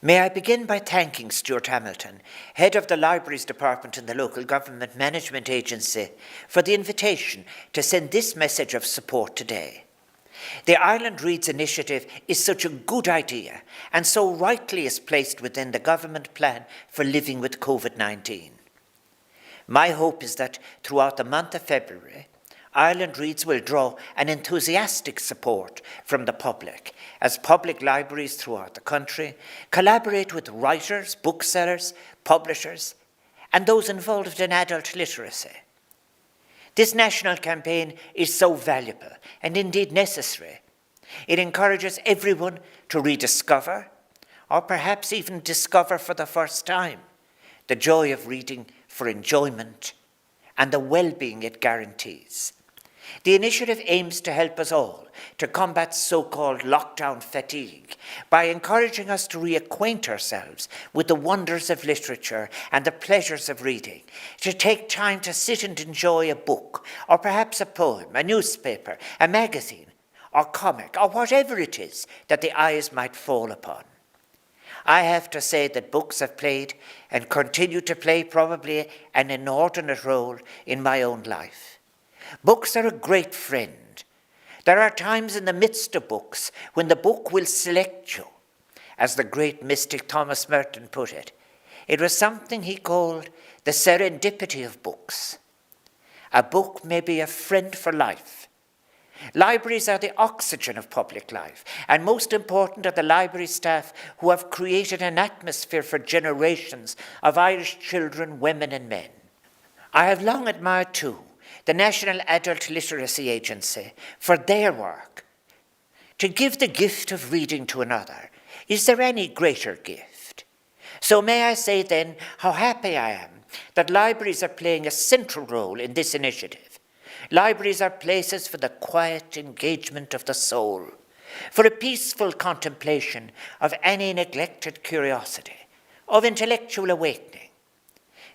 May I begin by thanking Stuart Hamilton, Head of the Libraries Department in the Local Government Management Agency, for the invitation to send this message of support today. The Ireland Reads initiative is such a good idea and so rightly is placed within the government plan for living with COVID-19. My hope is that throughout the month of February, Ireland Reads will draw an enthusiastic support from the public as public libraries throughout the country collaborate with writers, booksellers, publishers, and those involved in adult literacy. This national campaign is so valuable and indeed necessary. It encourages everyone to rediscover, or perhaps even discover for the first time, the joy of reading for enjoyment and the well-being it guarantees. The initiative aims to help us all to combat so-called lockdown fatigue by encouraging us to reacquaint ourselves with the wonders of literature and the pleasures of reading, to take time to sit and enjoy a book, or perhaps a poem, a newspaper, a magazine, or comic, or whatever it is that the eyes might fall upon. I have to say that books have played and continue to play probably an inordinate role in my own life. Books are a great friend. There are times in the midst of books when the book will select you. As the great mystic Thomas Merton put it, it was something he called the serendipity of books. A book may be a friend for life. Libraries are the oxygen of public life, and most important are the library staff who have created an atmosphere for generations of Irish children, women and men. I have long admired too the National Adult Literacy Agency for their work. To give the gift of reading to another, is there any greater gift? So may I say then how happy I am that libraries are playing a central role in this initiative. Libraries are places for the quiet engagement of the soul, for a peaceful contemplation of any neglected curiosity, of intellectual awakening.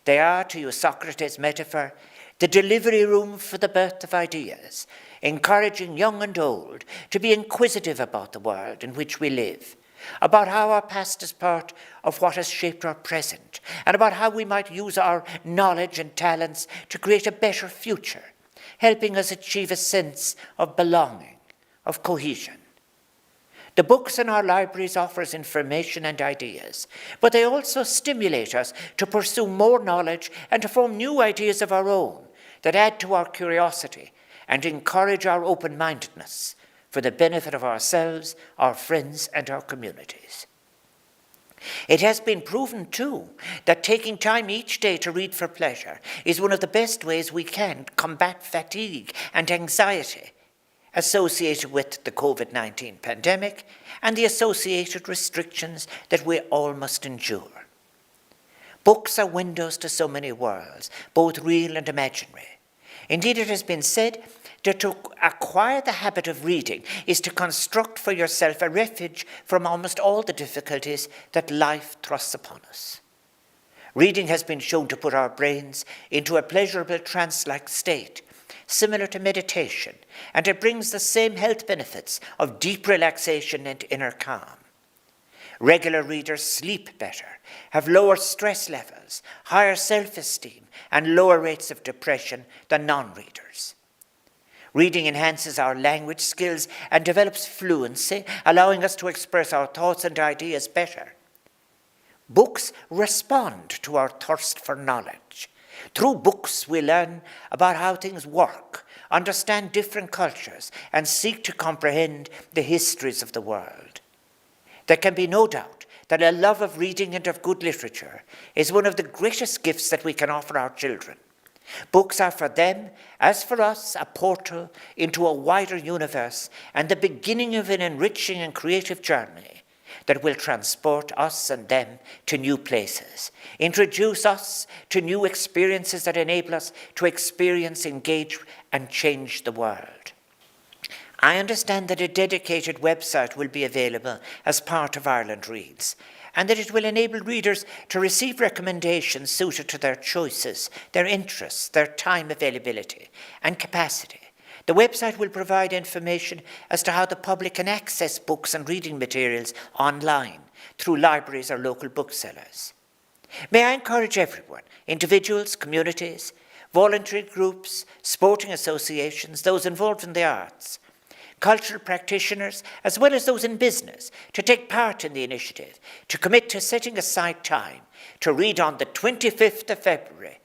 They are, to use Socrates' metaphor, the delivery room for the birth of ideas, encouraging young and old to be inquisitive about the world in which we live, about how our past is part of what has shaped our present, and about how we might use our knowledge and talents to create a better future, helping us achieve a sense of belonging, of cohesion. The books in our libraries offer us information and ideas, but they also stimulate us to pursue more knowledge and to form new ideas of our own that add to our curiosity and encourage our open-mindedness for the benefit of ourselves, our friends, and our communities. It has been proven, too, that taking time each day to read for pleasure is one of the best ways we can combat fatigue and anxiety associated with the COVID-19 pandemic and the associated restrictions that we all must endure. Books are windows to so many worlds, both real and imaginary. Indeed, it has been said that to acquire the habit of reading is to construct for yourself a refuge from almost all the difficulties that life thrusts upon us. Reading has been shown to put our brains into a pleasurable trance-like state, similar to meditation, and it brings the same health benefits of deep relaxation and inner calm. Regular readers sleep better, have lower stress levels, higher self-esteem, and lower rates of depression than non-readers. Reading enhances our language skills and develops fluency, allowing us to express our thoughts and ideas better. Books respond to our thirst for knowledge. Through books, we learn about how things work, understand different cultures, and seek to comprehend the histories of the world. There can be no doubt that a love of reading and of good literature is one of the greatest gifts that we can offer our children. Books are for them, as for us, a portal into a wider universe and the beginning of an enriching and creative journey that will transport us and them to new places, introduce us to new experiences that enable us to experience, engage, and change the world. I understand that a dedicated website will be available as part of Ireland Reads, and that it will enable readers to receive recommendations suited to their choices, their interests, their time availability, and capacity. The website will provide information as to how the public can access books and reading materials online through libraries or local booksellers. May I encourage everyone, individuals, communities, voluntary groups, sporting associations, those involved in the arts, cultural practitioners, as well as those in business, to take part in the initiative, to commit to setting aside time to read on the 25th of February,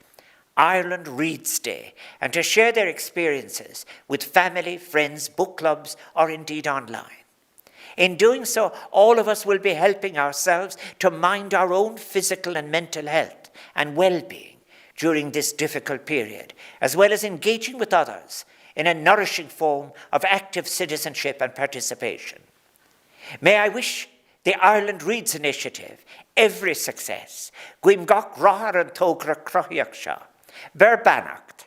Ireland Reads Day, and to share their experiences with family, friends, book clubs, or indeed online. In doing so, all of us will be helping ourselves to mind our own physical and mental health and well-being during this difficult period, as well as engaging with others in a nourishing form of active citizenship and participation. May I wish the Ireland Reads initiative every success. Guim gach rahar an tógra crochiach seo. Ber bannacht.